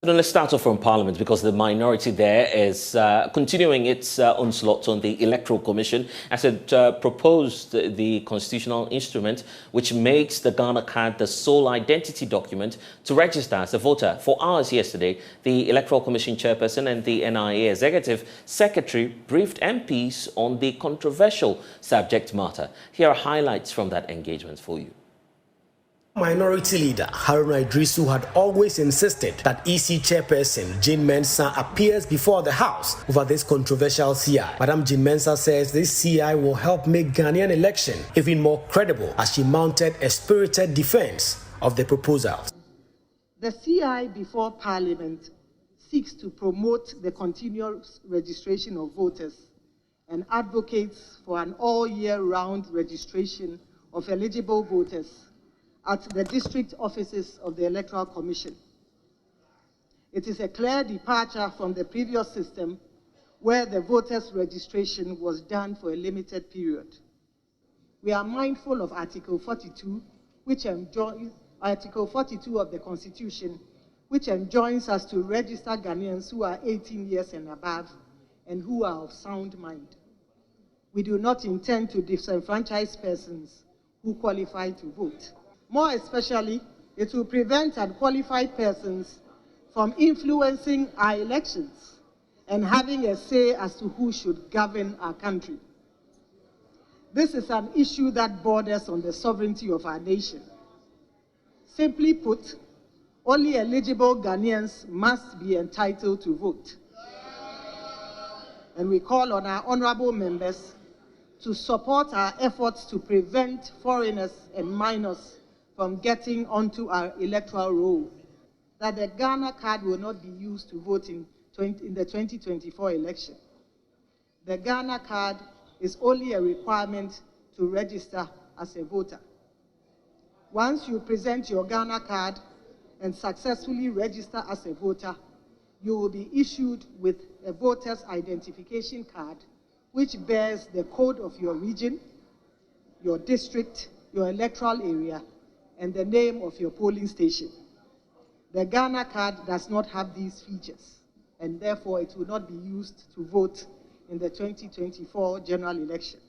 Let's start off from Parliament because the minority there is continuing its onslaught on the Electoral Commission as it proposed the constitutional instrument which makes the Ghana card the sole identity document to register as a voter. For hours yesterday, the Electoral Commission chairperson and the NIA executive secretary briefed MPs on the controversial subject matter. Here are highlights from that engagement for you. Minority Leader Haruna Idrisu had always insisted that EC Chairperson Jean Mensah appears before the House over this controversial CI. Madam Jean Mensah says this CI will help make Ghanaian election even more credible as she mounted a spirited defense of the proposal. The CI before Parliament seeks to promote the continuous registration of voters and advocates for an all-year-round registration of eligible voters at the district offices of the Electoral Commission. It is a clear departure from the previous system where the voters' registration was done for a limited period. We are mindful of Article 42, Article 42 of the Constitution, which enjoins us to register Ghanaians who are 18 years and above and who are of sound mind. We do not intend to disenfranchise persons who qualify to vote. More especially, it will prevent unqualified persons from influencing our elections and having a say as to who should govern our country. This is an issue that borders on the sovereignty of our nation. Simply put, only eligible Ghanaians must be entitled to vote. And we call on our honorable members to support our efforts to prevent foreigners and minors from getting onto our electoral roll, that the Ghana card will not be used to vote in the 2024 election. The Ghana card is only a requirement to register as a voter. Once you present your Ghana card and successfully register as a voter, you will be issued with a voter's identification card which bears the code of your region, your district, your electoral area, and the name of your polling station. The Ghana card does not have these features, and therefore it will not be used to vote in the 2024 general election.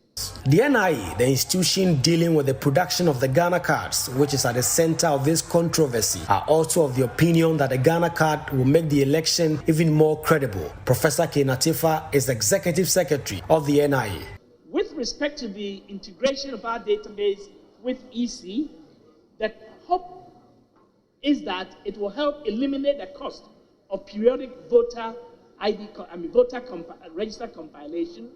The NIA, the institution dealing with the production of the Ghana cards, which is at the center of this controversy, are also of the opinion that the Ghana card will make the election even more credible. Professor Kenatifa is Executive Secretary of the NIA. With respect to the integration of our database with EC, the hope is that it will help eliminate the cost of periodic voter register compilation,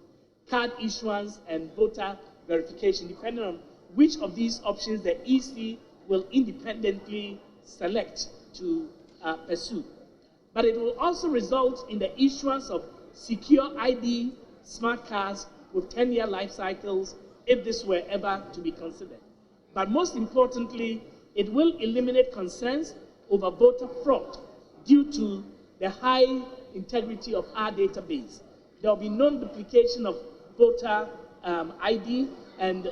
card issuance, and voter verification, depending on which of these options the EC will independently select to pursue. But it will also result in the issuance of secure ID smart cards with 10-year life cycles if this were ever to be considered. But most importantly, it will eliminate concerns over voter fraud due to the high integrity of our database. There will be no duplication of voter ID and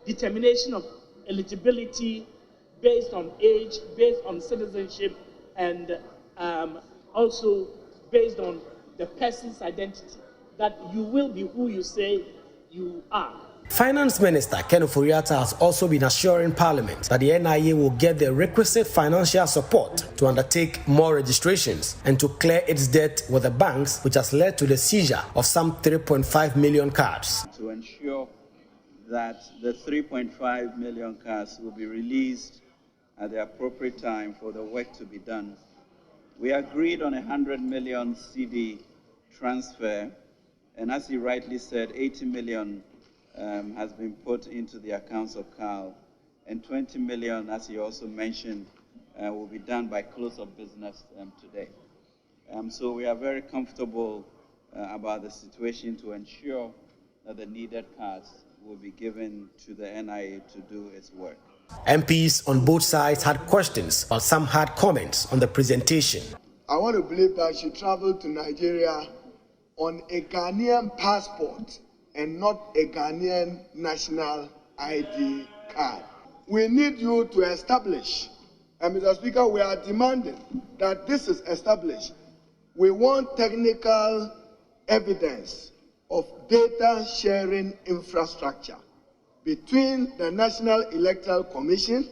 determination of eligibility based on age, based on citizenship, and also based on the person's identity, that you will be who you say you are. Finance Minister Ken Ofori-Atta has also been assuring Parliament that the NIA will get the requisite financial support to undertake more registrations and to clear its debt with the banks, which has led to the seizure of some 3.5 million cards. To ensure that the 3.5 million cards will be released at the appropriate time for the work to be done, we agreed on 100 million CD transfer, and as he rightly said, 80 million has been put into the accounts of CAL, and 20 million, as he also mentioned, will be done by close of business today. So we are very comfortable about the situation to ensure that the needed cards will be given to the NIA to do its work. MPs on both sides had questions, while some had comments on the presentation. I want to believe that she traveled to Nigeria on a Ghanaian passport and not a Ghanaian national ID card. We need you to establish And Mr. Speaker, we are demanding that this is established. We want technical evidence of data sharing infrastructure between the National Electoral Commission,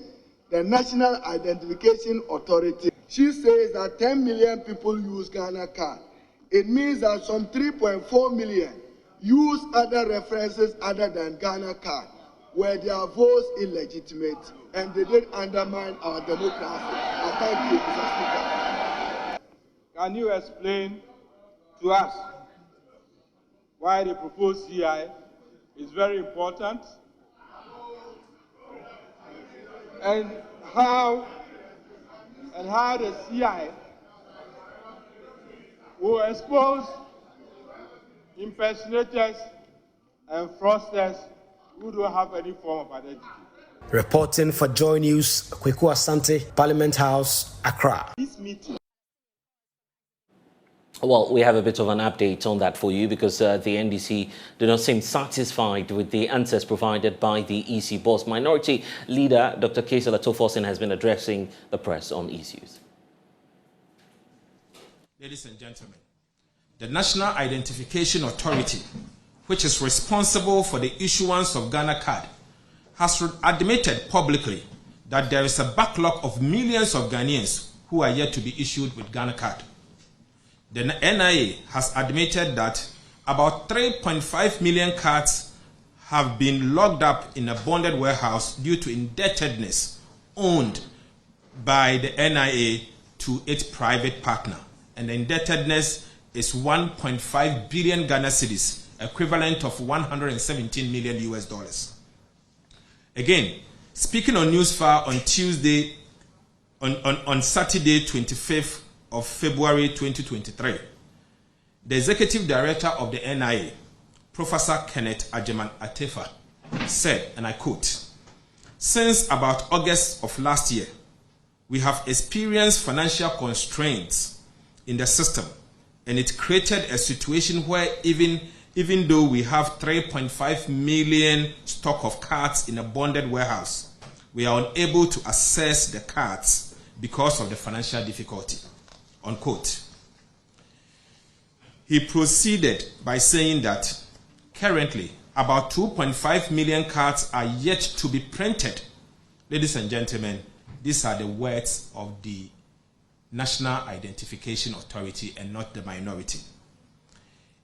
the National Identification Authority. She says that 10 million people use Ghana card. It means that some 3.4 million use other references other than Ghana card, where their votes illegitimate and they did undermine our democracy. I thank you, Mr. Speaker. Can you explain to us why the proposed CI is very important and how the CI will expose impersonators and fraudsters who don't have any form of identity? Reporting for Joy News, Kweku Asante, Parliament House, Accra. This meeting. Well, we have a bit of an update on that for you because the NDC do not seem satisfied with the answers provided by the EC boss. Minority Leader Dr. Kesela Tofosin has been addressing the press on issues. Ladies and gentlemen, the National Identification Authority, which is responsible for the issuance of Ghana card, has admitted publicly that there is a backlog of millions of Ghanaians who are yet to be issued with Ghana card. The NIA has admitted that about 3.5 million cards have been locked up in a bonded warehouse due to indebtedness owned by the NIA to its private partner. And the indebtedness is 1.5 billion Ghana cedis, equivalent of $117 million US. Again, speaking on Newsfire on Saturday, 25th of February 2023, the Executive Director of the NIA, Professor Kenneth Ajeman Atefa, said, and I quote, "Since about August of last year, we have experienced financial constraints in the system, and it created a situation where even though we have 3.5 million stock of cards in a bonded warehouse, we are unable to access the cards because of the financial difficulty," unquote. He proceeded by saying that currently about 2.5 million cards are yet to be printed. Ladies and gentlemen, these are the words of the National Identification Authority and not the minority.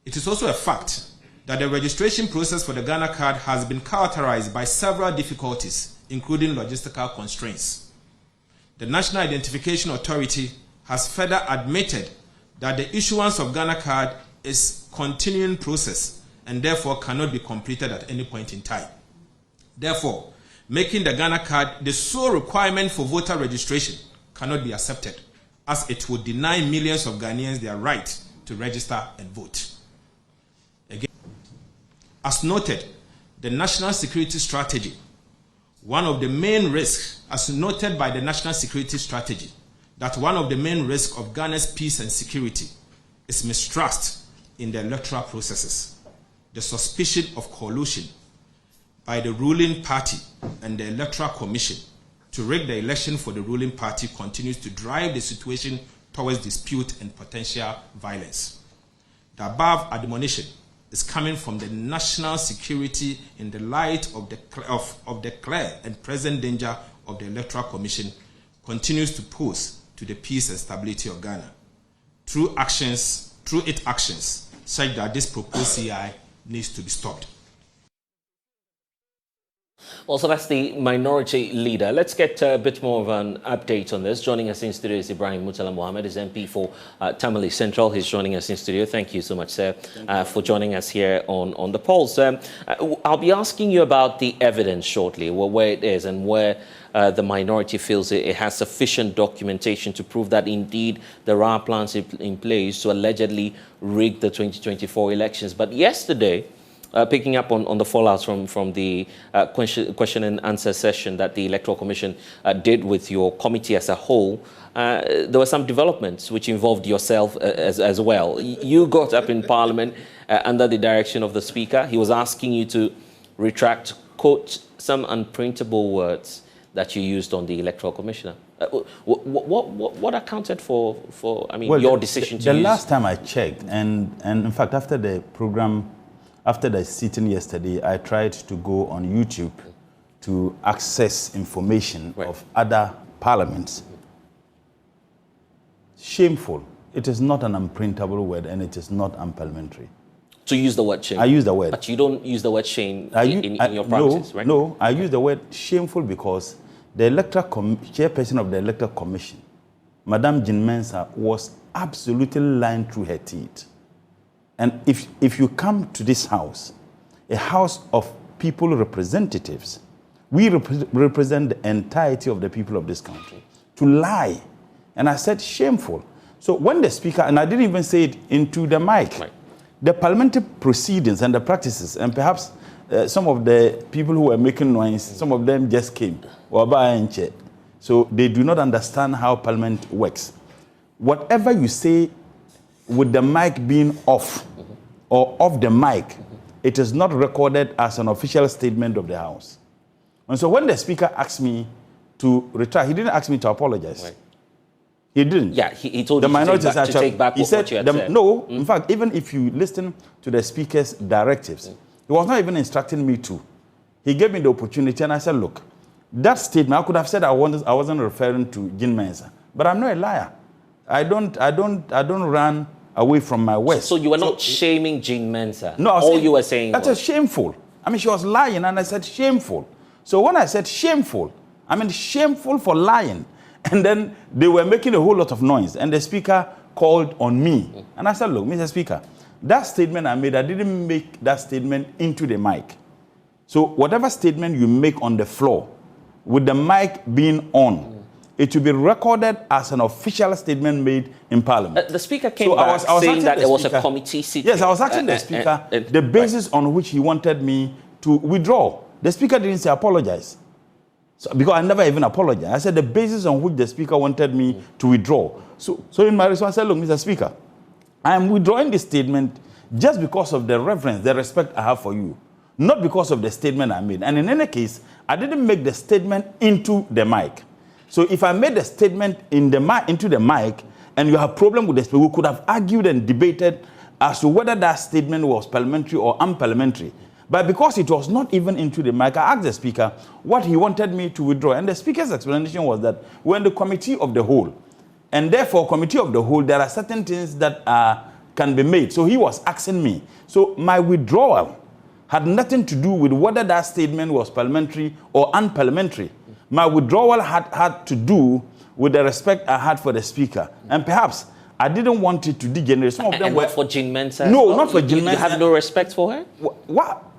It is also a fact that the registration process for the Ghana card has been characterized by several difficulties, including logistical constraints. The National Identification Authority has further admitted that the issuance of Ghana card is a continuing process and therefore cannot be completed at any point in time. Therefore, making the Ghana card the sole requirement for voter registration cannot be accepted, as it would deny millions of Ghanaians their right to register and vote. Again, as noted, the national security strategy, one of the main risks, as noted by the national security strategy, that one of the main risks of Ghana's peace and security is mistrust in the electoral processes. The suspicion of collusion by the ruling party and the Electoral Commission to rig the election for the ruling party continues to drive the situation towards dispute and potential violence. The above admonition is coming from the national security in the light of the clear and present danger of the Electoral Commission continues to pose to the peace and stability of Ghana through its actions, such that this proposed CI needs to be stopped. Also, that's the Minority Leader. Let's get a bit more of an update on this. Joining us in studio is Ibrahim Murtala Mohammed, is MP for Tamale Central. He's joining us in studio. Thank you so much, sir, for joining us here on the polls. I'll be asking you about the evidence shortly, where it is and where the minority feels it has sufficient documentation to prove that indeed there are plans in place to allegedly rig the 2024 elections. But yesterday, picking up on the fallouts from the question and answer session that the Electoral Commission did with your committee as a whole, there were some developments which involved yourself as well. You got up in Parliament under the direction of the Speaker. He was asking you to retract, quote, some unprintable words that you used on the Electoral Commissioner. What accounted for I mean, well, your decision to the use? last time I checked, and in fact, after the program, after the sitting yesterday, I tried to go on YouTube to access information of other parliaments. Shameful. It is not an unprintable word, and it is not unparliamentary. To use the word shame? I use the word. But you don't use the word shame in your practice, right? No, I use the word shameful because the chairperson of the Electoral Commission, Madam Jean Mensah, was absolutely lying through her teeth. And if you come to this house, a house of people representatives, we represent the entirety of the people of this country, to lie. And I said shameful. So when the speaker, and I didn't even say it into the mic, the parliamentary proceedings and the practices, and perhaps some of the people who were making noise, some of them just came. So they do not understand how parliament works. Whatever you say with the mic being off or off the mic, it is not recorded as an official statement of the House. And so when the speaker asked me to retire, he didn't ask me to apologize. Right. He didn't. Yeah, he told the you minorities to take back what you had said. No, in fact, even if you listen to the speaker's directives, he was not even instructing me to. He gave me the opportunity, and I said, look, that statement, I could have said I wasn't referring to Jean Mensah, but I'm not a liar. I don't run away from my words. So you were not shaming Jean Mensah? No, all you were saying that's was shameful. I mean, she was lying, and I said shameful. So when I said shameful, I mean shameful for lying. And then they were making a whole lot of noise, and the speaker called on me. And I said, look, Mr. Speaker, that statement I made, I didn't make that statement into the mic. So whatever statement you make on the floor, with the mic being on, it will be recorded as an official statement made in Parliament. The Speaker came back saying that there was a committee sitting. Yes, I was asking the Speaker the basis on which he wanted me to withdraw. The Speaker didn't say apologize. So, because I never even apologized. I said the basis on which the Speaker wanted me to withdraw. So in my response, I said, look, Mr. Speaker, I am withdrawing this statement just because of the reverence, the respect I have for you, not because of the statement I made. And in any case, I didn't make the statement into the mic. So if I made the statement into the mic, and you have a problem with the Speaker, we could have argued and debated as to whether that statement was parliamentary or unparliamentary. But because it was not even into the mic, I asked the Speaker what he wanted me to withdraw. And the Speaker's explanation was that we're in the committee of the whole. And therefore, committee of the whole, there are certain things that can be made. So he was asking me. So my withdrawal had nothing to do with whether that statement was parliamentary or unparliamentary. My withdrawal had to do with the respect I had for the Speaker. And perhaps I didn't want it to degenerate. Some of them were not for Jean Mensah. No, not for Jean Mensah. You have no respect for her?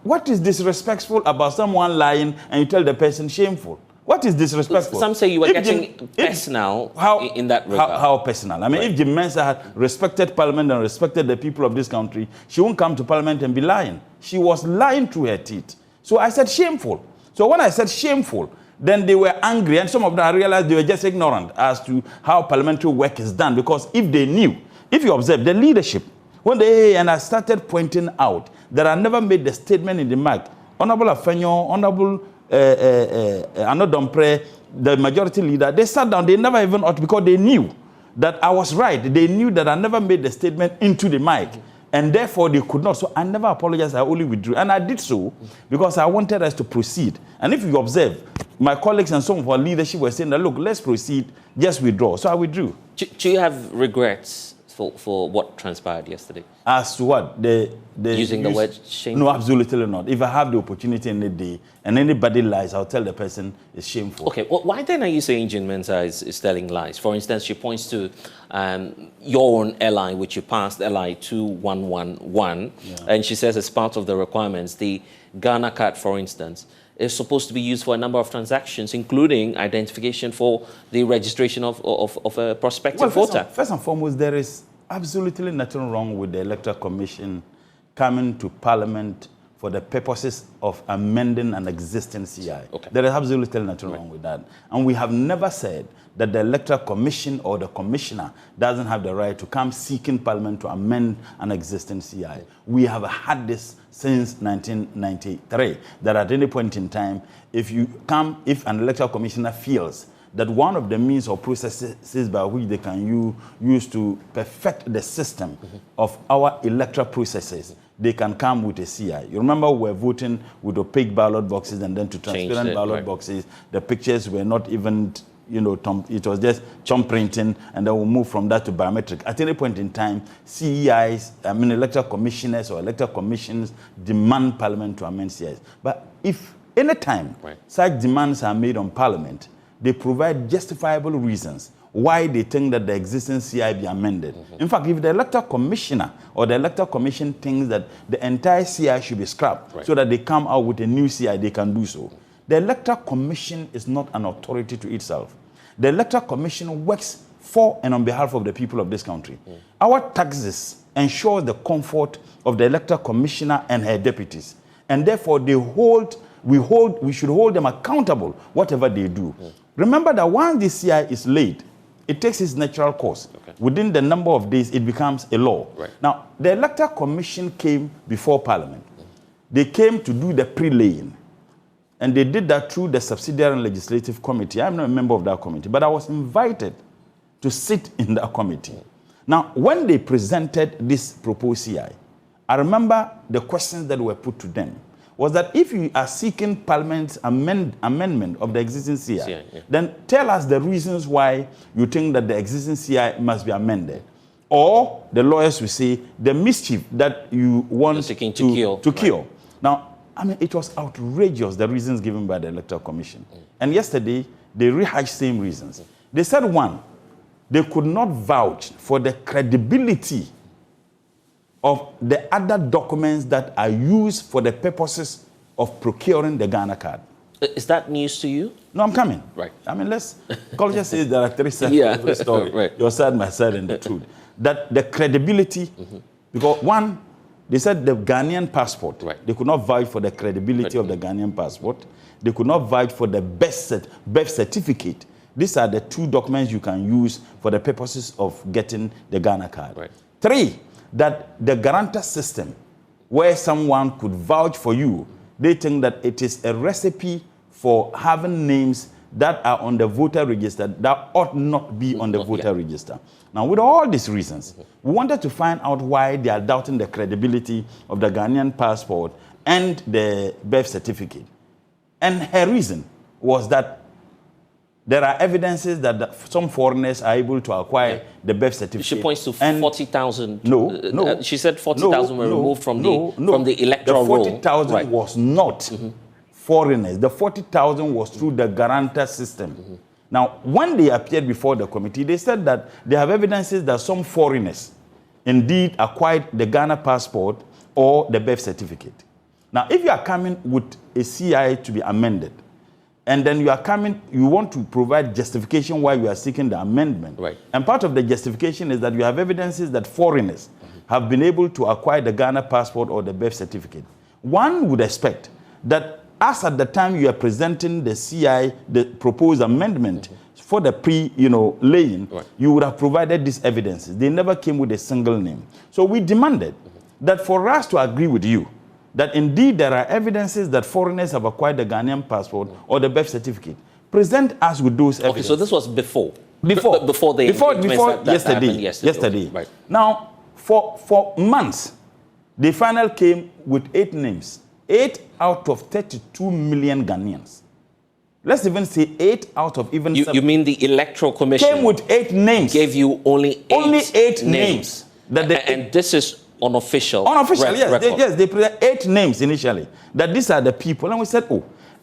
What is disrespectful about someone lying and you tell the person shameful? What is disrespectful? Some say you were getting personal in that regard. How personal? I mean, if Jean Mensah had respected Parliament and respected the people of this country, she won't come to Parliament and be lying. She was lying through her teeth. So I said shameful. So when I said shameful, then they were angry, and some of them, I realized they were just ignorant as to how parliamentary work is done. Because if they knew, if you observe the leadership, and I started pointing out that I never made the statement in the mic, Honorable Afenyo, Honorable Anodompre, the majority leader, they sat down, they never even ought, because they knew that I was right. They knew that I never made the statement into the mic. And therefore, they could not. So I never apologized. I only withdrew. And I did so because I wanted us to proceed. And if you observe, my colleagues and some of our leadership were saying that, look, let's proceed, just withdraw. So I withdrew. Do you have regrets for what transpired yesterday? As to what? Using the word shameful? No, absolutely not. If I have the opportunity any day and anybody lies, I'll tell the person it's shameful. Okay, well, why then are you saying Jean Mensah is telling lies? For instance, she points to your own LI, which you passed, LI 2111, and she says as part of the requirements, the Ghana card, for instance, is supposed to be used for a number of transactions, including identification for the registration of a prospective voter. First and foremost, there is absolutely nothing wrong with the Electoral Commission coming to Parliament for for the purposes of amending an existing CI. Okay. There is absolutely nothing wrong with that. And we have never said that the Electoral Commission or the Commissioner doesn't have the right to come seeking Parliament to amend an existing CI. We have had this since 1993, that at any point in time, if an Electoral Commissioner feels that one of the means or processes by which they can use to perfect the system of our electoral processes, they can come with a CI. You remember we were voting with opaque ballot boxes and then to transparent ballot boxes. The pictures were not even, it was just chump printing, and then we'll move from that to biometric. At any point in time, CEIs, electoral commissioners or electoral commissions demand Parliament to amend CIs. But if any time such demands are made on Parliament, they provide justifiable reasons why they think that the existing CI be amended. In fact, if the Electoral Commissioner or the Electoral Commission thinks that the entire CI should be scrapped so that they come out with a new CI, they can do so. The Electoral Commission is not an authority to itself. The Electoral Commission works for and on behalf of the people of this country. Our taxes ensure the comfort of the Electoral Commissioner and her deputies. And therefore, we should hold them accountable, whatever they do. Remember that once the CI is laid, it takes its natural course. Within the number of days, it becomes a law. Now, the Electoral Commission came before Parliament. They came to do the pre-laying. And they did that through the Subsidiary and Legislative Committee. I'm not a member of that committee, but I was invited to sit in that committee. Now, when they presented this proposed CI, I remember the questions that were put to them was that if you are seeking Parliament's amendment of the existing CI, then tell us the reasons why you think that the existing CI must be amended. Or the lawyers will say the mischief that you want to kill. Now, it was outrageous, the reasons given by the Electoral Commission. And yesterday, they rehashed same reasons. They said, one, they could not vouch for the credibility of the other documents that are used for the purposes of procuring the Ghana card. Is that news to you? No, I'm coming. Culture says there are three sides of the story. Your side, my side, and the truth. That the credibility, because one, they said the Ghanaian passport, they could not vouch for the credibility of the Ghanaian passport. They could not vouch for the birth certificate. These are the two documents you can use for the purposes of getting the Ghana card. Three, that the Guarantor system, where someone could vouch for you, they think that it is a recipe for having names that are on the voter register that ought not be on the voter register. Now, with all these reasons, we wanted to find out why they are doubting the credibility of the Ghanaian passport and the birth certificate. And her reason was that there are evidences that some foreigners are able to acquire the birth certificate. She points to 40,000. No. She said 40,000 were removed from the electoral roll. The 40,000 was not foreigners. The 40,000 was through the Guarantor system. Now, when they appeared before the committee, they said that they have evidences that some foreigners indeed acquired the Ghana passport or the birth certificate. Now, if you are coming with a CI to be amended, and then you want to provide justification why you are seeking the amendment. And part of the justification is that you have evidences that foreigners have been able to acquire the Ghana passport or the birth certificate. One would expect that as at the time you are presenting the CI, the proposed amendment for the laying, you would have provided these evidences. They never came with a single name. So we demanded that for us to agree with you, that indeed there are evidences that foreigners have acquired the Ghanaian passport or the birth certificate. Present us with those evidences. Okay, so this was before yesterday. Now, for months, they finally came with 8 names. 8 out of 32 million Ghanaians. Let's even say 8 out of even 7. You mean the Electoral Commission came with 8 names. Gave you only 8 names. And this is unofficial. Unofficial, yes. They present 8 names initially. That these are the people. And we said,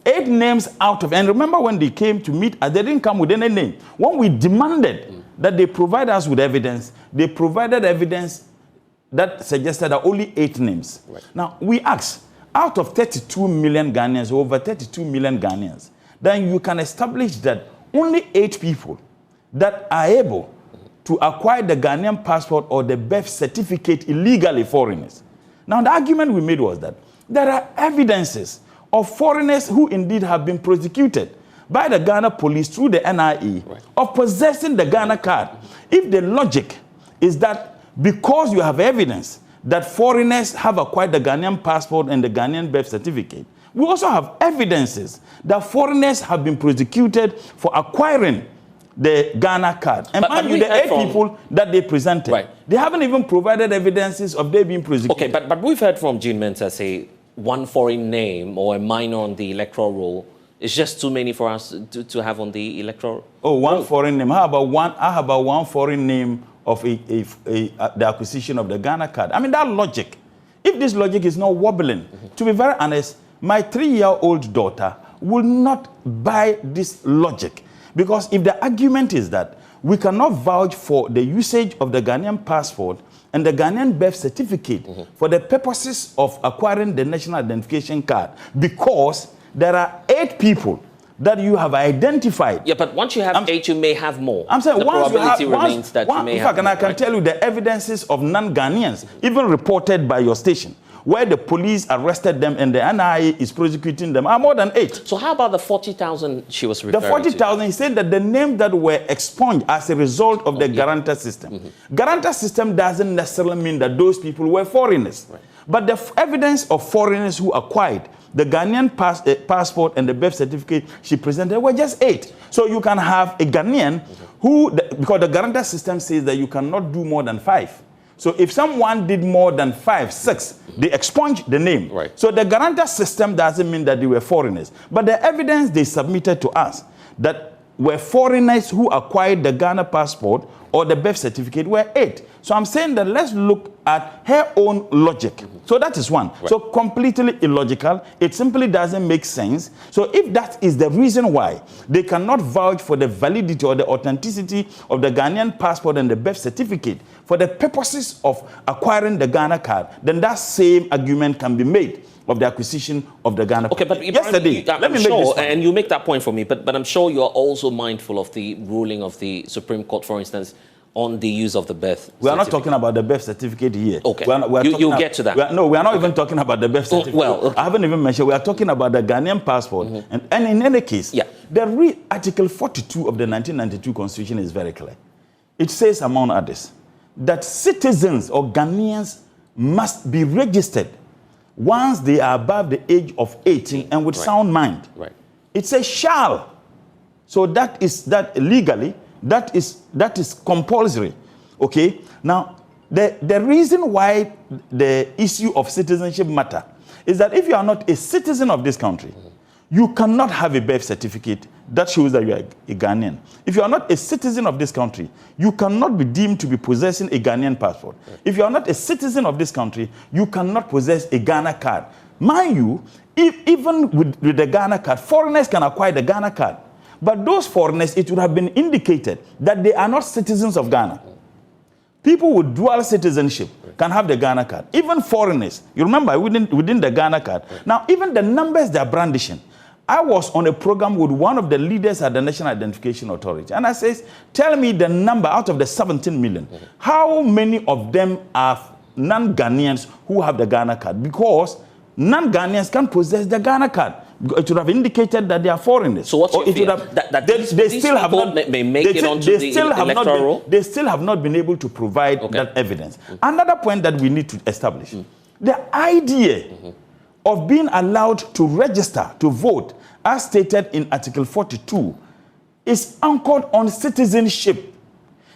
8 names out of... And remember when they came to meet us, they didn't come with any name. When we demanded that they provide us with evidence, they provided evidence that suggested that only 8 names. Now, we asked, out of 32 million Ghanaians, over 32 million Ghanaians, then you can establish that only 8 people that are able to acquire the Ghanaian passport or the birth certificate illegally, foreigners. Now, the argument we made was that There are evidences of foreigners who indeed have been prosecuted by the Ghana police through the NIE of possessing the Ghana card. If the logic is that because you have evidence that foreigners have acquired the Ghanaian passport and the Ghanaian birth certificate, we also have evidences that foreigners have been prosecuted for acquiring the Ghana card. And mind you, the 8 people that they presented, they haven't even provided evidences of they being prosecuted. Okay, but we've heard from Jean Mensah say one foreign name or a minor on the electoral roll is just too many for us to have on the electoral roll. Foreign name. How about one foreign name of the acquisition of the Ghana card? I mean, that logic, if this logic is not wobbling, to be very honest, my 3-year-old daughter will not buy this logic. Because if the argument is that we cannot vouch for the usage of the Ghanaian passport and the Ghanaian birth certificate for the purposes of acquiring the national identification card, because there are 8 people that you have identified. Yeah, but once you have 8, you may have more. I'm saying the probability remains that you may have more. And I can tell you the evidences of non-Ghanaians, even reported by your station, where the police arrested them and the NIA is prosecuting them, are more than 8. So how about the 40,000 she was referring to? The 40,000, he said that the names that were expunged as a result of the Guarantor system. Guarantor system doesn't necessarily mean that those people were foreigners. But the evidence of foreigners who acquired the Ghanaian passport and the birth certificate she presented were just 8. So you can have a Ghanaian who, because the Guarantor system says that you cannot do more than 5. So if someone did more than 5, 6, they expunge the name. So the Guarantor system doesn't mean that they were foreigners. But the evidence they submitted to us that were foreigners who acquired the Ghana passport or the birth certificate were 8. So I'm saying that let's look at her own logic. So that is one. So completely illogical. It simply doesn't make sense. So if that is the reason why they cannot vouch for the validity or the authenticity of the Ghanaian passport and the birth certificate for the purposes of acquiring the Ghana card, then that same argument can be made of the acquisition of the Ghana. Okay, but yesterday, let me make this point. And you make that point for me, but I'm sure you're also mindful of the ruling of the Supreme Court, for instance, on the use of the birth certificate. We are not talking about the birth certificate here. Okay, you'll get to that. We are not even talking about the birth certificate. I haven't even mentioned, we are talking about the Ghanaian passport. And in any case, the Article 42 of the 1992 Constitution is very clear. It says, among others, that citizens or Ghanaians must be registered once they are above the age of 18 and with sound mind. It says shall. So that is legally, that is compulsory. Okay? Now, the reason why the issue of citizenship matter is that if you are not a citizen of this country, you cannot have a birth certificate that shows that you are a Ghanaian. If you are not a citizen of this country, you cannot be deemed to be possessing a Ghanaian passport. If you are not a citizen of this country, you cannot possess a Ghana card. Mind you, even with the Ghana card, foreigners can acquire the Ghana card. But those foreigners, it would have been indicated that they are not citizens of Ghana. People with dual citizenship can have the Ghana card. Even foreigners. You remember, within the Ghana card. Now, even the numbers they are brandishing. I was on a program with one of the leaders at the National Identification Authority. And I says, tell me the number out of the 17 million. How many of them are non-Ghanaians who have the Ghana card? Because non-Ghanaians can possess the Ghana card. It would have indicated that they are foreigners. So what's your fear? They still have not may make it onto the electoral roll? They still have not been able to provide that evidence. Another point that we need to establish. The idea of being allowed to register, to vote, as stated in Article 42, is anchored on citizenship.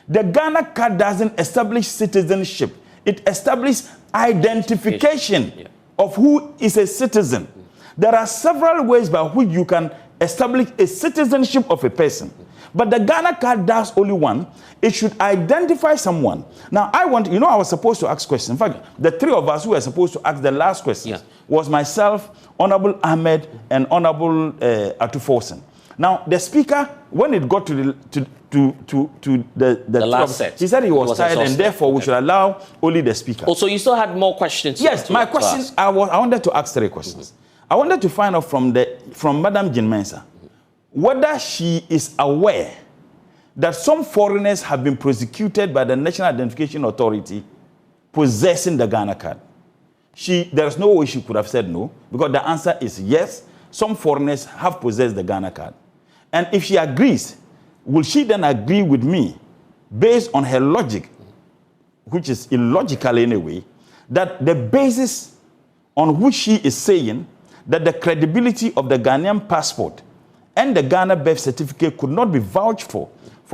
The Ghana card doesn't establish citizenship. It establishes identification of who is a citizen. There are several ways by which you can establish a citizenship of a person. But the Ghana card does only one. It should identify someone. Now, I was supposed to ask questions. In fact, the 3 of us who were supposed to ask the last questions was myself, Honorable Ahmed, and Honorable Atuforsen. Now, the speaker, when it got to the last set, he said he was tired, and therefore we should allow only the speaker. Oh, so you still had more questions? Yes, my questions. I wanted to ask 3 questions. I wanted to find out from Madam Jean Mensah whether she is aware that some foreigners have been prosecuted by the National Identification Authority possessing the Ghana card. there's no way she could have said no, because the answer is yes, some foreigners have possessed the Ghana card. And if she agrees, will she then agree with me, based on her logic, which is illogical anyway, that the basis on which she is saying that the credibility of the Ghanaian passport and the Ghana birth certificate could not be vouched for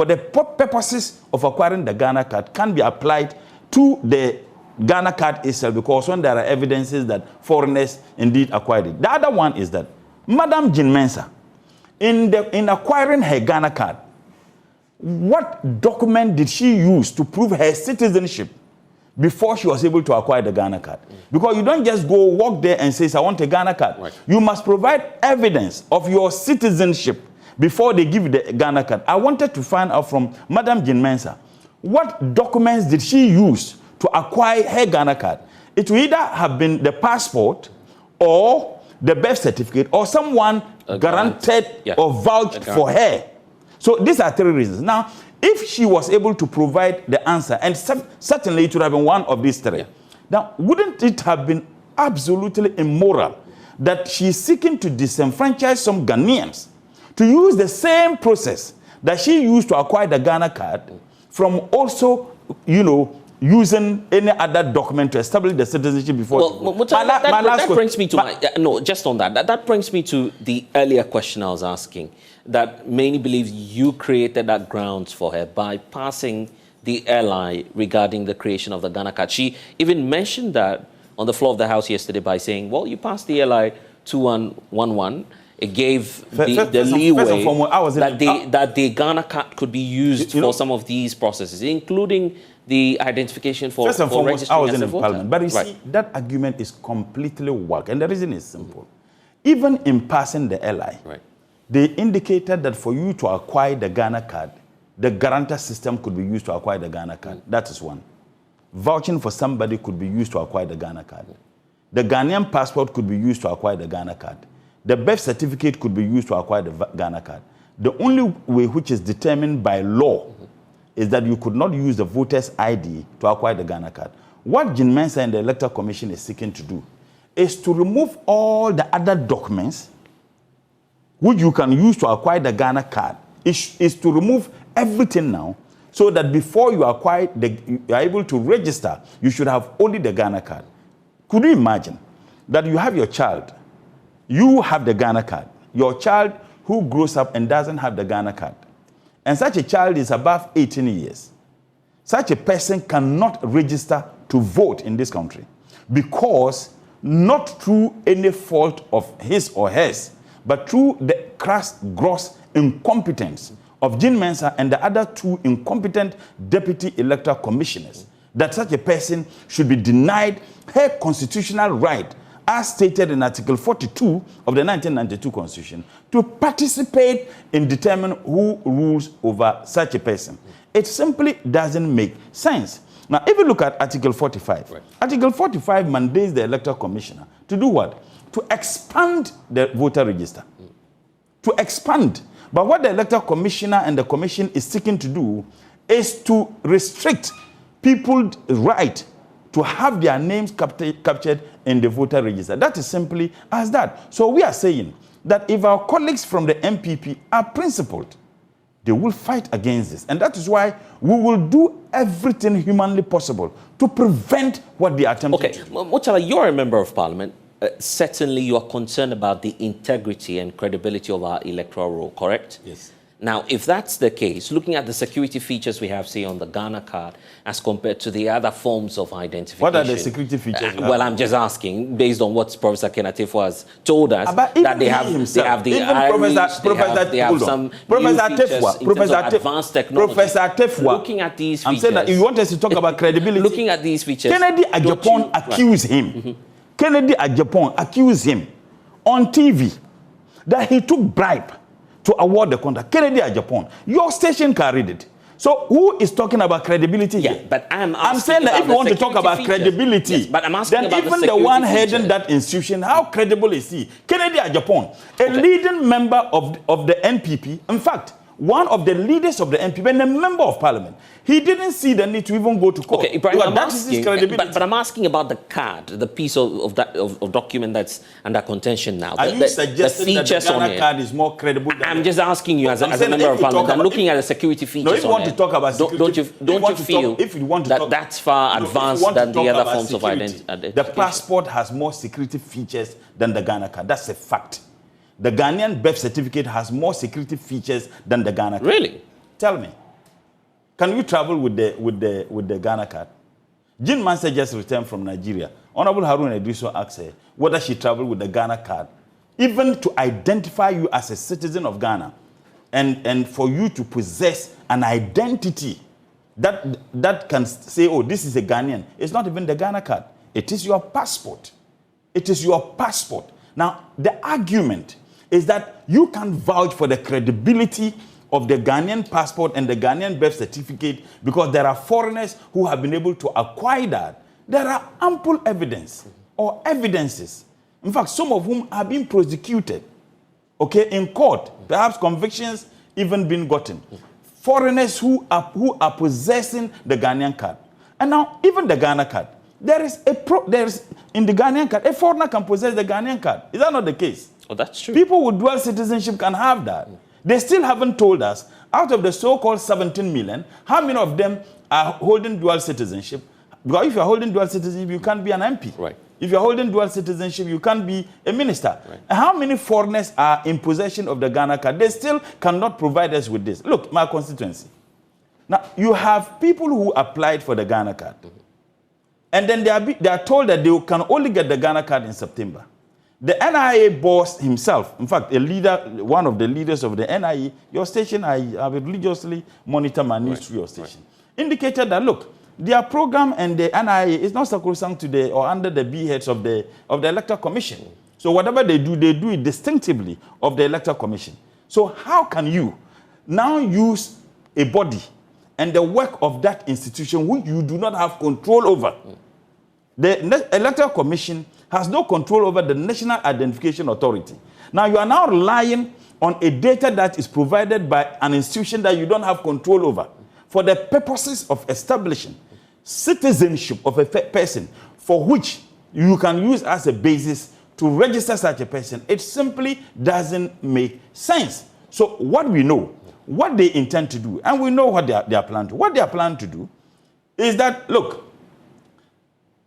the purposes of acquiring the Ghana card can be applied to the Ghana card itself, because when there are evidences that foreigners indeed acquired it. The other one is that Madam Jean Mensah, in acquiring her Ghana card, what document did she use to prove her citizenship before she was able to acquire the Ghana card? Because you don't just go walk there and say, I want a Ghana card. Right. You must provide evidence of your citizenship before they give you the Ghana card. I wanted to find out from Madam Jean Mensah, what documents did she use to acquire her Ghana card? It will either have been the passport or the birth certificate or someone guaranteed or vouched for her. So these are three reasons. Now, if she was able to provide the answer, and certainly it would have been one of these three, now wouldn't it have been absolutely immoral that she's seeking to disenfranchise some Ghanaians to use the same process that she used to acquire the Ghana card from also, using any other document to establish the citizenship before? Well, that brings me to just on that. That brings me to the earlier question I was asking, that many believe you created that grounds for her by passing the LI regarding the creation of the Ghana card. She even mentioned that on the floor of the House yesterday by saying, well, you passed the LI 2111. It gave the leeway that the Ghana card could be used for some of these processes, including the identification for first and foremost, I was in Parliament. But you see, that argument is completely whack. And the reason is simple. Even in passing the LI, they indicated that for you to acquire the Ghana card, the guarantor system could be used to acquire the Ghana card. That is one. Vouching for somebody could be used to acquire the Ghana card. The Ghanaian passport could be used to acquire the Ghana card. The birth certificate could be used to acquire the Ghana card. The only way which is determined by law is that you could not use the voter's ID to acquire the Ghana card. What Jean Mensah and the Electoral Commission is seeking to do is to remove all the other documents which you can use to acquire the Ghana card. Is to remove everything now, so that before you acquire, you are able to register, you should have only the Ghana card. Could you imagine that you have your child, you have the Ghana card, your child who grows up and doesn't have the Ghana card, and such a child is above 18 years, such a person cannot register to vote in this country because not through any fault of his or hers, but through the gross incompetence of Jean Mensah and the other two incompetent deputy electoral commissioners, that such a person should be denied her constitutional right, as stated in Article 42 of the 1992 Constitution, to participate in determining who rules over such a person. It simply doesn't make sense. Now, if you look at Article 45, Article 45 mandates the Electoral Commissioner to do what? To expand the voter register. To expand. But what the Electoral Commissioner and the Commission is seeking to do is to restrict people's right to have their names captured in the voter register. That is simply as that. So we are saying that if our colleagues from the MPP are principled, they will fight against this. And that is why we will do everything humanly possible to prevent what they attempt to do. Okay, Mochala, you're a member of Parliament. Certainly you are concerned about the integrity and credibility of our electoral roll, correct? Yes. Now, if that's the case, looking at the security features we have, say, on the Ghana card, as compared to the other forms of identification. What are the security features? Well, I'm just asking, based on what Professor Kenatefo has told us, that they have the Irish, they have some advanced technology. Professor Tefwa, looking at these features. I'm saying that you want us to talk about credibility. Looking at these features. Kennedy Agyapong accused him. Kennedy Agyapong accused him on TV that he took bribe to award the contract. Kennedy Agyapong. Your station carried it. So who is talking about credibility here? Yeah, but I'm saying that if you want to talk about credibility, yes, but I'm asking then about even the one heading that institution, how credible is he? Kennedy Agyapong, a leading member of the NPP. In fact, one of the leaders of the NPP and a member of parliament. He didn't see the need to even go to court. Okay, Ibrahim, That is his credibility. but I'm asking about the card, the piece of document that's under contention now. Are you suggesting that the Ghana card is more credible? I'm just asking you as a member of parliament. I'm looking at the security features. No, if you want to talk about security, don't you feel that that's far advanced than the other forms of identity? The passport has more security features than the Ghana card. That's a fact. The Ghanaian birth certificate has more security features than the Ghana card. Really? Tell me, can you travel with the Ghana card? Jean Manser just returned from Nigeria. Honorable Harun Edriso asked her whether she traveled with the Ghana card, even to identify you as a citizen of Ghana, and for you to possess an identity that can say, oh, this is a Ghanaian. It's not even the Ghana card. It is your passport. It is your passport. Now, the argument is that you can vouch for the credibility of the Ghanaian passport and the Ghanaian birth certificate because there are foreigners who have been able to acquire that. There are ample evidence or evidences, in fact, some of whom have been prosecuted, okay, in court, perhaps convictions even been gotten. Foreigners who are possessing the Ghanaian card. And now, even the Ghana card, there is in the Ghanaian card, a foreigner can possess the Ghanaian card. Is that not the case? Oh, that's true. People with dual citizenship can have that. They still haven't told us, out of the so-called 17 million, how many of them are holding dual citizenship? Because if you're holding dual citizenship, you can't be an MP. Right. If you're holding dual citizenship, you can't be a minister. Right. And how many foreigners are in possession of the Ghana card? They still cannot provide us with this. Look, my constituency. Now, you have people who applied for the Ghana card. And then they are told that they can only get the Ghana card in September. The NIA boss himself, in fact, one of the leaders of the NIA, your station, I religiously monitor my news through your station, indicated that, look, their program and the NIA is not sacrosanct to or under the beheads of the Electoral Commission. So whatever they do it distinctively of the Electoral Commission. So how can you now use a body and the work of that institution which you do not have control over? The Electoral Commission has no control over the National Identification Authority. Now you are now relying on a data that is provided by an institution that you don't have control over for the purposes of establishing citizenship of a person for which you can use as a basis to register such a person. It simply doesn't make sense. So what we know, what they intend to do, and we know what they are planning to do. What they are planning to do is that, look,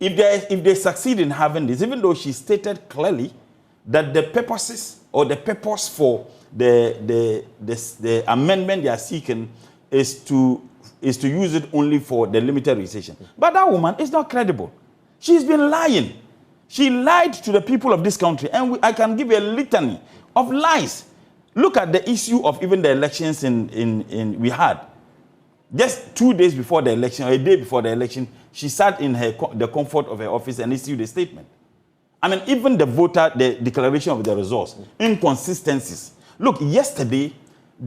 if they succeed in having this, even though she stated clearly that the purposes or the purpose for the amendment they are seeking is to use it only for the limited registration. But that woman is not credible. She's been lying. She lied to the people of this country, and I can give you a litany of lies. Look at the issue of even the elections we had. Just 2 days before the election, or a day before the election, she sat in the comfort of her office and issued a statement. I mean, even the declaration of the results, inconsistencies. Look, yesterday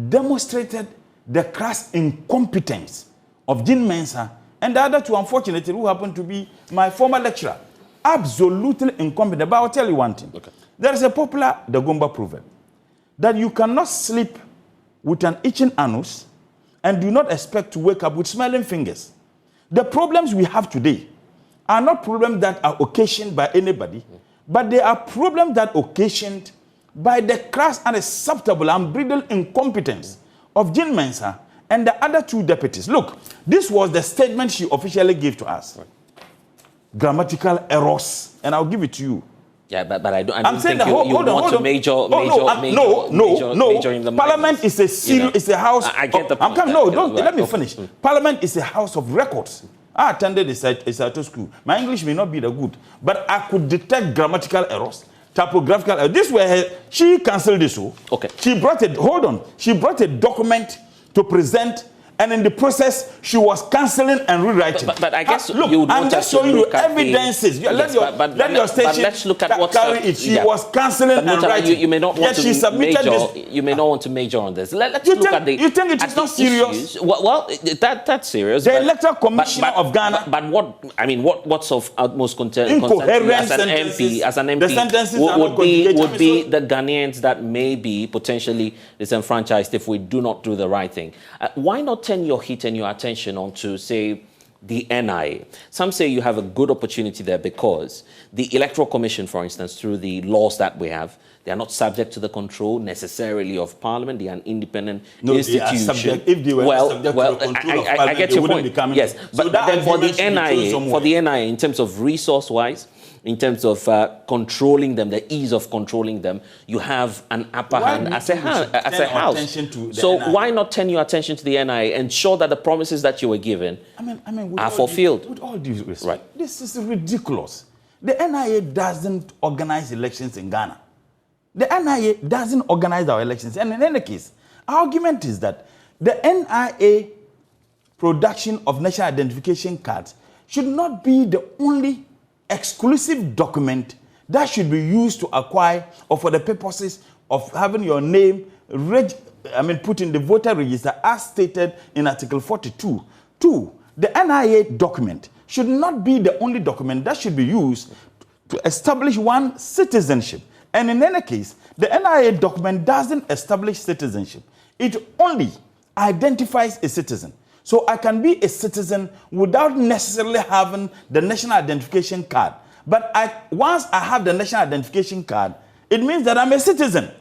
demonstrated the crass incompetence of Jean Mensah and the other two, unfortunately, who happened to be my former lecturer. Absolutely incompetent. But I'll tell you one thing. Okay. There is a popular Dagomba proverb that you cannot sleep with an itching anus and do not expect to wake up with smelling fingers. The problems we have today are not problems that are occasioned by anybody, but they are problems that are occasioned by the crass, unacceptable, unbridled incompetence of Jean Mensah and the other two deputies. Look, this was the statement she officially gave to us. Right. Grammatical errors, and I'll give it to you. Yeah, but I don't think you want to major in the Parliament is a serious, it's a house. I get the point. Let me finish. Parliament is a house of records. I attended a Sato school. My English may not be the good, but I could detect grammatical errors, typographical errors. This way, she cancelled this. Okay. She brought a document to present And in the process, she was cancelling and rewriting. But I guess look, you would I'm want just us to showing you look at evidences. Yes, Let your station but let's look at what's carry it. She was cancelling and writing. You may not want she submitted major. this. You may not want to major on this. Let's look at the. You think it is not serious? Well, that's serious. The Electoral Commission of Ghana. But what I mean, what's of utmost concern Incoherent as an MP, the sentences would be the Ghanaians that may be potentially disenfranchised if we do not do the right thing. Why not turn your heat and your attention onto, say, the NIA? Some say you have a good opportunity there because the Electoral Commission, for instance, through the laws that we have, they are not subject to the control necessarily of Parliament. They are an independent institution. They are subject. If they were subject to the control of Parliament, I get your point. Yes, so but then for the NIA, in terms of resource-wise, in terms of controlling them, the ease of controlling them, you have an upper hand as a house. So why not turn your attention to the NIA, ensure that the promises that you were given are fulfilled? With all due respect, this is ridiculous. The NIA doesn't organize elections in Ghana. The NIA doesn't organize our elections. And in any case, our argument is that the NIA production of national identification cards should not be the only exclusive document that should be used to acquire or for the purposes of having your name put in the voter register as stated in Article 42. 2. The NIA document should not be the only document that should be used to establish one citizenship. And in any case, the NIA document doesn't establish citizenship. It only identifies a citizen. So I can be a citizen without necessarily having the national identification card. But once I have the national identification card, it means that I'm a citizen.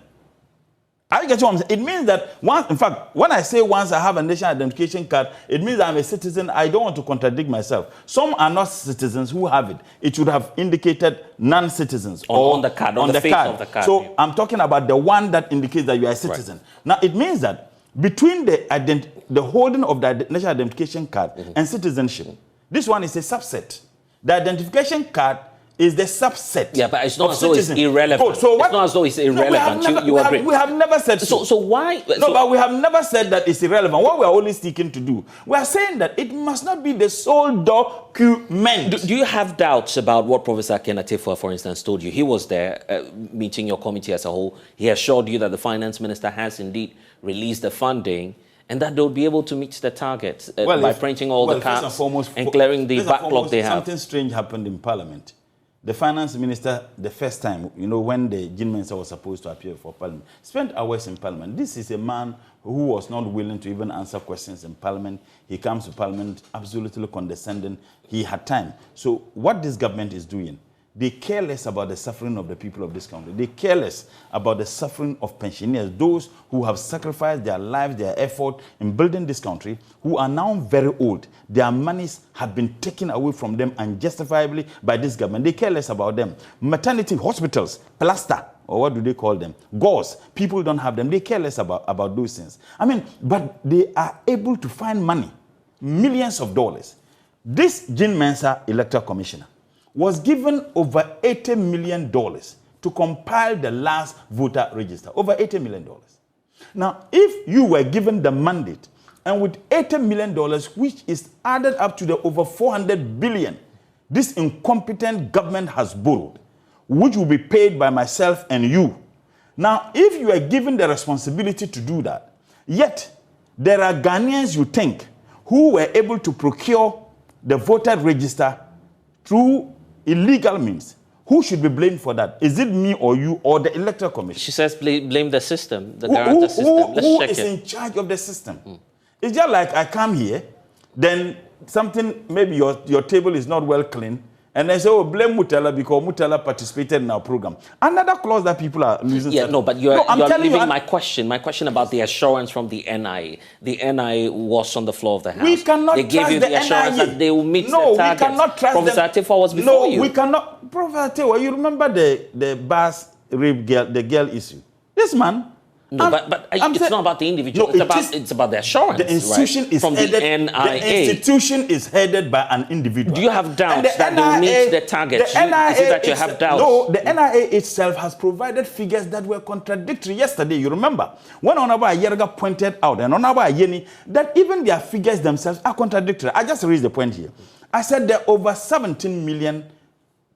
I get what I'm saying. It means that when I say once I have a national identification card, it means I'm a citizen. I don't want to contradict myself. Some are not citizens who have it. It should have indicated non-citizens on the card, on the face of the card. So I'm talking about the one that indicates that you are a citizen. Right. Now it means that between the holding of the national identification card and citizenship, this one is a subset. The identification card is the subset. Yeah, but it's not as though it's irrelevant. So it's not as though it's irrelevant. You agree? We have never said so. So why? But we have never said that it's irrelevant. What we are only seeking to do, we are saying that it must not be the sole document. Do you have doubts about what Professor Kenatefa, for instance, told you? He was there meeting your committee as a whole. He assured you that the finance minister has indeed released the funding and that they'll be able to meet the target by printing all the cards and clearing the backlog they have. Something strange happened in Parliament. The finance minister, the first time, when the Jean Mensa was supposed to appear for Parliament, spent hours in Parliament. This is a man who was not willing to even answer questions in Parliament. He comes to Parliament absolutely condescending. He had time. So what this government is doing, they care less about the suffering of the people of this country. They care less about the suffering of pensioners, those who have sacrificed their lives, their effort in building this country, who are now very old. Their monies have been taken away from them unjustifiably by this government. They care less about them. Maternity hospitals, plaster, or what do they call them? Gauze. People don't have them. They care less about those things. But they are able to find money, millions of dollars. This Jean Mensa Electoral Commissioner was given over $80 million to compile the last voter register. Over $80 million. Now, if you were given the mandate, and with $80 million, which is added up to the over $400 billion, this incompetent government has borrowed, which will be paid by myself and you. Now, if you are given the responsibility to do that, yet there are Ghanaians, you think, who were able to procure the voter register through illegal means, who should be blamed for that? Is it me or you or the Electoral Commission? She says blame the system, the Guarantor system. Who is in charge of the system? It's just like I come here, then something, maybe your table is not well cleaned, and they say, oh, blame Mutala because Mutala participated in our program. Another clause that people are losing. Yeah, no, but you're leaving my question about the assurance from the NIA. The NIA was on the floor of the House. We cannot They gave you the assurance that they will meet the target. We cannot trust Professor Atefa was before you. No, we cannot. Professor Atefa, you remember the bus rape girl, the girl issue? This man, No, but it's not about the individual. No, it's about the assurance. The institution is from headed, the NIA. The institution is headed by an individual. Do you have doubts that they will meet the target? Is it that you have doubts? No, the NIA itself has provided figures that were contradictory yesterday. You remember when Honorable Ayerga pointed out, and Honorable Ayeni, that even their figures themselves are contradictory. I just raised the point here. I said there are over 17 million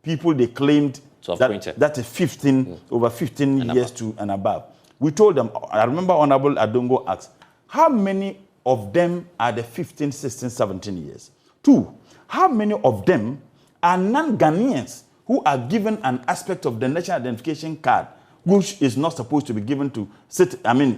people they claimed that is over 15 years to and above. We told them, I remember Honorable Adongo asked, how many of them are the 15, 16, 17 years? 2, how many of them are non-Ghanaians who are given an aspect of the national identification card which is not supposed to be given to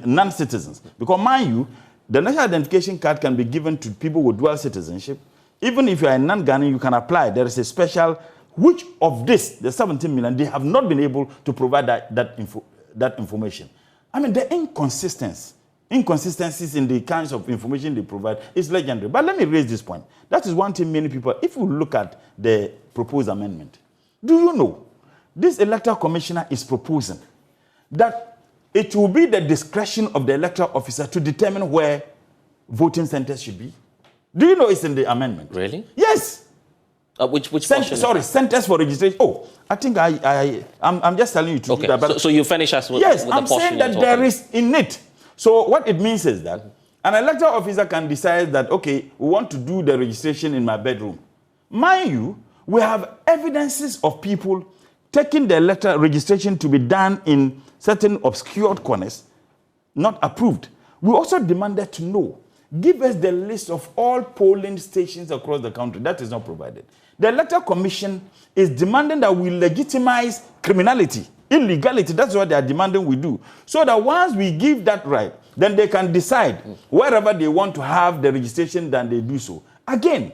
non-citizens? Because mind you, the national identification card can be given to people with dual citizenship. Even if you are a non-Ghanaian, you can apply. There is a special, which of this, the 17 million, they have not been able to provide that information. I mean, the inconsistencies in the kinds of information they provide is legendary. But let me raise this point. That is one thing many people, if you look at the proposed amendment, do you know, this electoral commissioner is proposing that it will be the discretion of the electoral officer to determine where voting centers should be? Do you know it's in the amendment? Really? Yes. Which portion? Sorry, centers for registration. Oh, I think I'm just telling you to do that. But so you finish us with yes, with I'm the portion saying that there is in it. So what it means is that an electoral officer can decide that, okay, we want to do the registration in my bedroom. Mind you, we have evidences of people taking the electoral registration to be done in certain obscured corners, not approved. We also demanded to know, give us the list of all polling stations across the country. That is not provided. The Electoral Commission is demanding that we legitimize criminality, illegality. That's what they are demanding we do. So that once we give that right, then they can decide wherever they want to have the registration, then they do so. Again,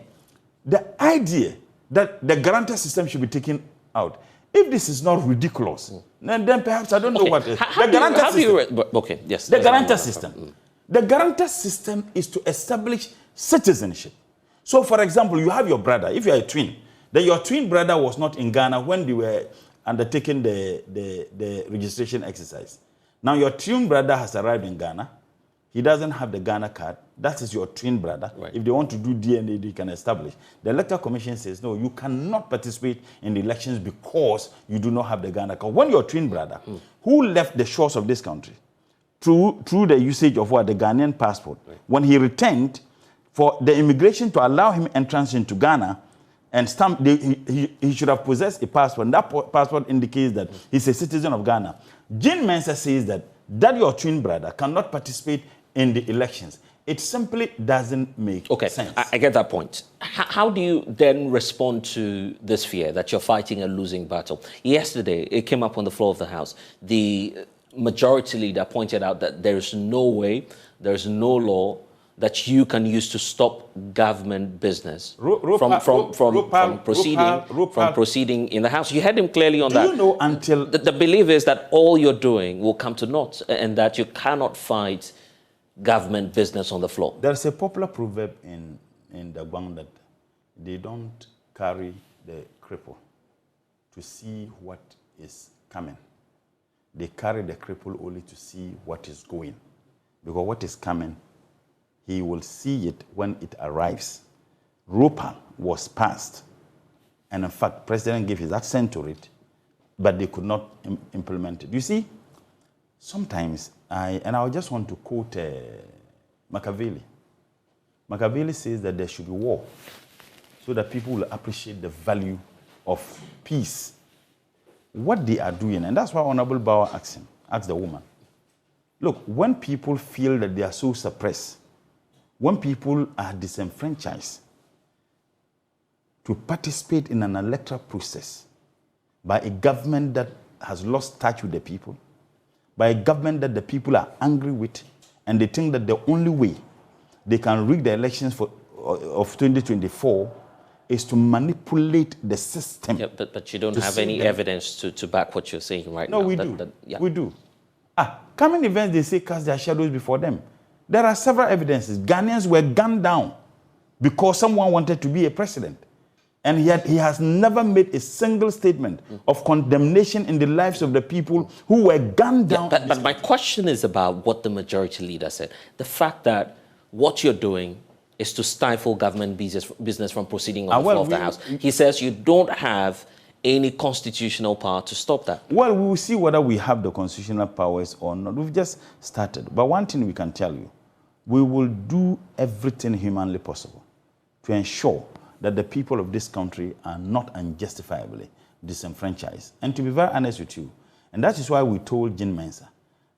the idea that the guarantor system should be taken out, if this is not ridiculous, then perhaps I don't know what it is. The guarantor system. The guarantor system is to establish citizenship. So, for example, you have your brother. If you are a twin, then your twin brother was not in Ghana when they were undertaking the registration exercise. Now, your twin brother has arrived in Ghana. He doesn't have the Ghana card. That is your twin brother. Right. If they want to do DNA, they can establish. The Electoral Commission says, no, you cannot participate in the elections because you do not have the Ghana card. When your twin brother, who left the shores of this country, through the usage of the Ghanaian passport, when he returned, for the immigration to allow him entrance into Ghana and stamp, he should have possessed a passport. And that passport indicates that he's a citizen of Ghana. Jean Mensah says that your twin brother cannot participate in the elections. It simply doesn't make sense. I get that point. How do you then respond to this fear that you're fighting a losing battle? Yesterday, it came up on the floor of the House. The majority leader pointed out that there is no way, there is no law that you can use to stop government business from proceeding in the House. You heard him clearly on that. Do you know until... The belief is that all you're doing will come to naught and that you cannot fight government business on the floor. There's a popular proverb in the Guang that they don't carry the cripple to see what is coming. They carry the cripple only to see what is going. Because what is coming, he will see it when it arrives. ROPA was passed. And in fact, President gave his assent to it, but they could not implement it. You see, sometimes, I just want to quote Machiavelli. Machiavelli says that there should be war so that people will appreciate the value of peace. What they are doing, and that's why Honorable Bauer asked the woman, look, when people feel that they are so suppressed, when people are disenfranchised, to participate in an electoral process by a government that has lost touch with the people, by a government that the people are angry with, and they think that the only way they can rig the elections of 2024 is to manipulate the system. Yeah, but you don't have any evidence to back what you're saying right now. No, we do. We do. Coming events, they say, cast their shadows before them. There are several evidences. Ghanaians were gunned down because someone wanted to be a president. And yet he has never made a single statement of condemnation in the lives of the people who were gunned down. But my question is about what the majority leader said. The fact that what you're doing is to stifle government business from proceeding on the floor of the House. He says you don't have any constitutional power to stop that. Well, we will see whether we have the constitutional powers or not. We've just started. But one thing we can tell you, we will do everything humanly possible to ensure that the people of this country are not unjustifiably disenfranchised. And to be very honest with you, and that is why we told Jean Mensa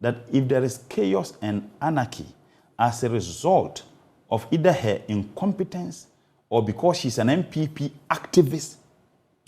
that if there is chaos and anarchy as a result of either her incompetence or because she's an MPP activist,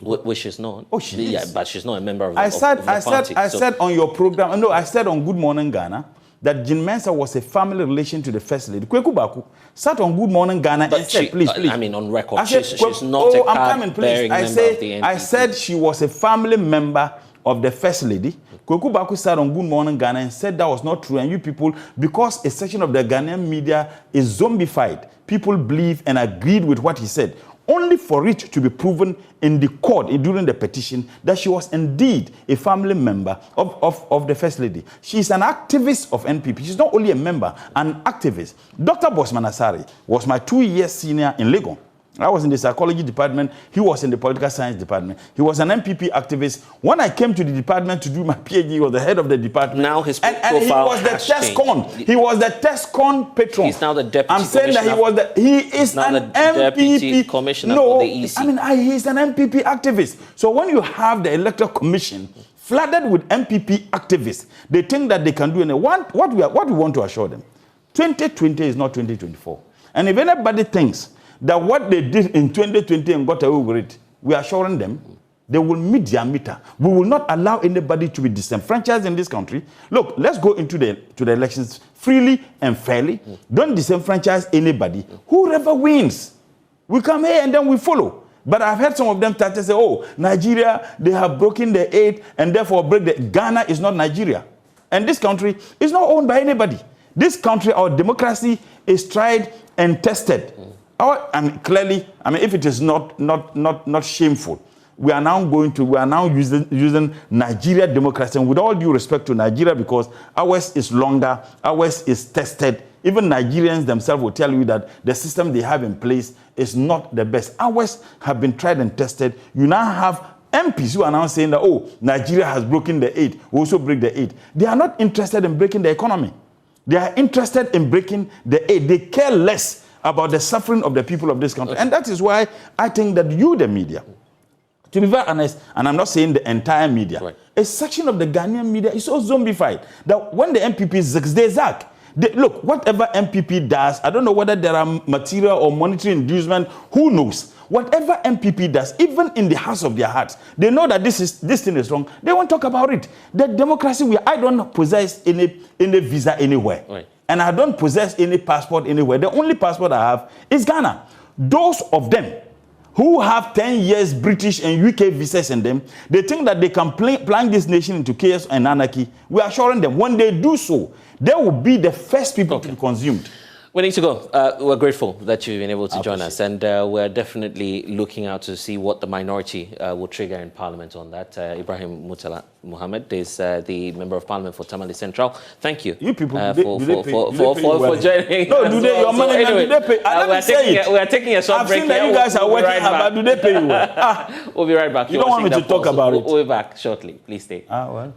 which she's not. Oh, she is. Yeah, but she's not a member of the party. I so. said on your program, no, I said on Good Morning Ghana, that Jean Mensa was a family relation to the First Lady. Kweku Baku sat on Good Morning Ghana and said, please. I mean, on record, she's not a card-bearing member of the NPP. I said she was a family member of the First Lady. Kweku Baku sat on Good Morning Ghana and said that was not true. And you people, because a section of the Ghanaian media is zombified, people believe and agreed with what he said, only for it to be proven in the court during the petition that she was indeed a family member of the First Lady. She's an activist of NPP. She's not only a member, an activist. Dr. Bosman Asari was my 2-year senior in Legon. I was in the psychology department. He was in the political science department. He was an MPP activist. When I came to the department to do my PhD, he was the head of the department. Now his profile and he was the TESCON. He was the TESCON patron. He's now the deputy I'm saying commissioner. that he is now an the deputy MPP commissioner for the EC. I mean, he's an MPP activist. So when you have the Electoral Commission flooded with MPP activists, they think that they can do anything. What we want to assure them, 2020 is not 2024. And if anybody thinks that what they did in 2020 and got away with it, we are assuring them they will meet their meter. We will not allow anybody to be disenfranchised in this country. Look, let's go into the elections freely and fairly. Don't disenfranchise anybody. Whoever wins, we come here and then we follow. But I've heard some of them start to say, oh, Nigeria, they have broken the aid and therefore break the... Ghana is not Nigeria. And this country is not owned by anybody. This country, our democracy, is tried and tested. And clearly, I mean, if it is not shameful, we are now using Nigeria democracy. And with all due respect to Nigeria, because ours is longer, ours is tested. Even Nigerians themselves will tell you that the system they have in place is not the best. Ours have been tried and tested. You now have MPs who are now saying that, oh, Nigeria has broken the aid. We also break the aid. They are not interested in breaking the economy. They are interested in breaking the aid. They care less about the suffering of the people of this country. Okay. And that is why I think that you, the media, to be very honest, and I'm not saying the entire media, right, a section of the Ghanaian media is so zombified that when the MPP zags, they zag. Look, whatever MPP does, I don't know whether there are material or monetary inducement, who knows? Whatever MPP does, even in the hearts of their hearts, they know that this thing is wrong. They won't talk about it. The democracy, I don't possess any visa anywhere. Right. And I don't possess any passport anywhere. The only passport I have is Ghana. Those of them who have 10 years British and UK visas in them, they think that they can plunge this nation into chaos and anarchy. We are assuring them when they do so, they will be the first people to be consumed. We need to go. We're grateful that you've been able to join us, and we're definitely looking out to see what the minority will trigger in Parliament on that. Ibrahim Mutala Mohammed is the Member of Parliament for Tamale Central. Thank you. You people for joining. No, do they? Your money? Do they pay? We are taking a short break. I've seen that you guys are working hard, but do they pay you well? We'll be right back. You don't want me to talk about it. We'll be back shortly. Please stay. Well.